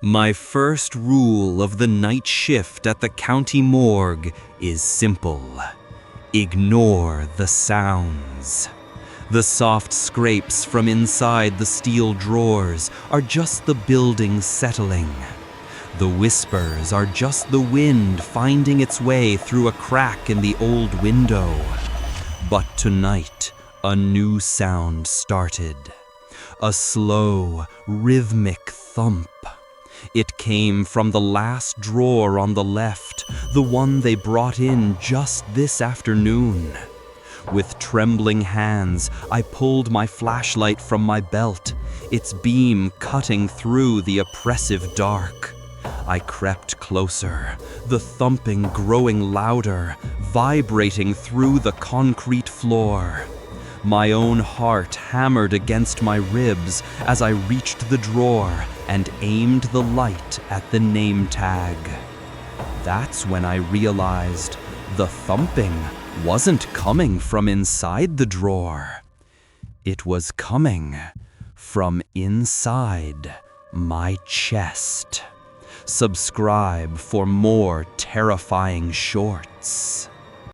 My first rule of the night shift at the county morgue is simple. Ignore the sounds. The soft scrapes from inside the steel drawers are just the building settling. The whispers are just the wind finding its way through a crack in the old window. But tonight, a new sound started. A slow, rhythmic thump. It came from the last drawer on the left, the one they brought in just this afternoon. With trembling hands, I pulled my flashlight from my belt, its beam cutting through the oppressive dark. I crept closer, the thumping growing louder, vibrating through the concrete floor. My own heart hammered against my ribs as I reached the drawer and aimed the light at the name tag. That's when I realized the thumping wasn't coming from inside the drawer. It was coming from inside my chest. Subscribe for more terrifying shorts.